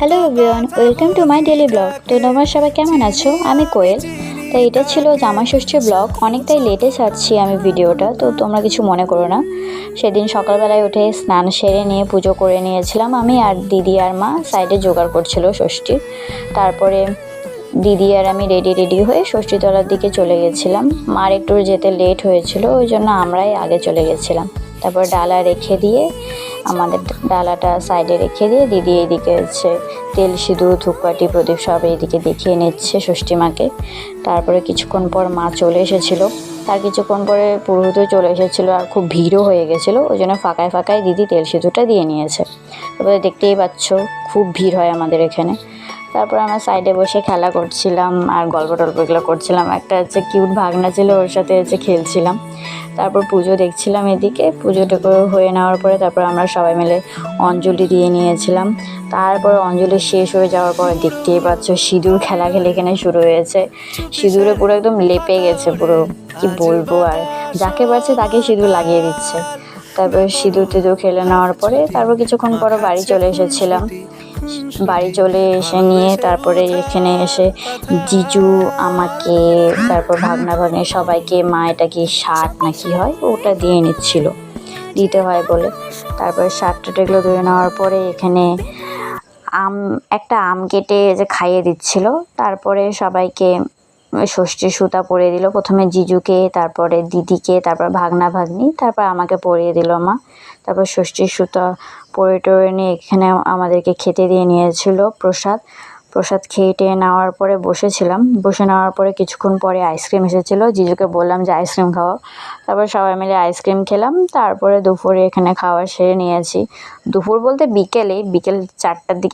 Hello everyone, welcome to my daily blog. তো তোমরা সবাই কেমন আছো? আমি কোয়েল। তো এটা ছিল জামাই ষষ্ঠীর ব্লগ। অনেকটাই লেটে ছাড়ছি আমি ভিডিওটা, তো তোমরা কিছু মনে করো না। সেদিন সকালবেলায় উঠে স্নান সেরে নিয়ে পুজো করে নিয়েছিলাম আমি, আর দিদি আর মা সাইডে জোগাড় করছিল ষষ্ঠীর। তারপরে দিদি আর আমি রেডি হয়ে ষষ্ঠীতলার দিকে চলে গেছিলাম। মার একটু যেতে লেট হয়েছিল, ওই জন্য আমরাই আগে চলে গেছিলাম। তারপর ডালা রেখে দিয়ে, আমাদের ডালাটা সাইডে রেখে দিয়ে দিদি এইদিকে হচ্ছে তেল সিঁদুর ধূপকাঠি প্রদীপ সব এইদিকে দেখিয়ে নিচ্ছে ষষ্ঠী মাকে। তারপরে কিছুক্ষণ পর মা চলে এসেছিলো। তার কিছুক্ষণ পরে পুরোহিতও চলে এসেছিলো, আর খুব ভিড়ও হয়ে গেছিলো, ওই জন্য ফাঁকায় দিদি তেল সিঁদুরটা দিয়ে নিয়েছে। তারপরে দেখতেই পাচ্ছ খুব ভিড় হয় আমাদের এখানে। তারপর আমরা সাইডে বসে খেলা করছিলাম আর গল্প টল্পগুলো করছিলাম। একটা হচ্ছে কিউট ভাগনা ছিল, ওর সাথে হচ্ছে খেলছিলাম। তারপর পুজো দেখছিলাম এদিকে। পুজোটা হয়ে নেওয়ার পরে তারপর আমরা সবাই মিলে অঞ্জলি দিয়ে নিয়েছিলাম। তারপর অঞ্জলি শেষ হয়ে যাওয়ার পরে দেখতেই পাচ্ছ সিঁদুর খেলাখেলি এখানে শুরু হয়েছে। সিঁদুরে পুরো একদম লেপে গেছে, পুরো কি বলবো। আর যাকে পারছে তাকে সিঁদুর লাগিয়ে দিচ্ছে। তারপর সিঁদুর টিঁদুর খেলে নেওয়ার পরে তারপর কিছুক্ষণ পরে বাড়ি চলে এসেছিলাম। বাড়ি চলে এসে নিয়ে তারপরে এখানে এসে জিজু আমাকে, তারপর ভাগনা ভাগ্নে সবাইকে মা এটা কি শার্ট না কি হয় ওটা দিয়ে নিচ্ছিল, দিতে হয় বলে। তারপরে শার্টটা এগুলো ধুয়ে নেওয়ার পরে এখানে একটা আম কেটে যে খাইয়ে দিচ্ছিল। তারপরে সবাইকে ষষ্ঠীর সুতা পরিয়ে দিল, প্রথমে জিজুকে, তারপরে দিদিকে, তারপর ভাগনা ভাগ্নি, তারপর আমাকে পরিয়ে দিল মা। তারপর ষষ্ঠীর সুতা পরে টরে নিয়ে এখানে আমাদেরকে খেতে দিয়ে নিয়েছিল প্রসাদ খেয়ে টেয়ে নেওয়ার পরে বসেছিলাম। বসে নেওয়ার পরে কিছুক্ষণ পরে আইসক্রিম এসেছিলো, জিজুকে বললাম যে আইসক্রিম খাওয়া। তারপর সবাই মিলে আইসক্রিম খেলাম। তারপরে দুপুরে এখানে খাওয়া সেরে নিয়েছি। দুপুর বলতে বিকেল 4টার দিকে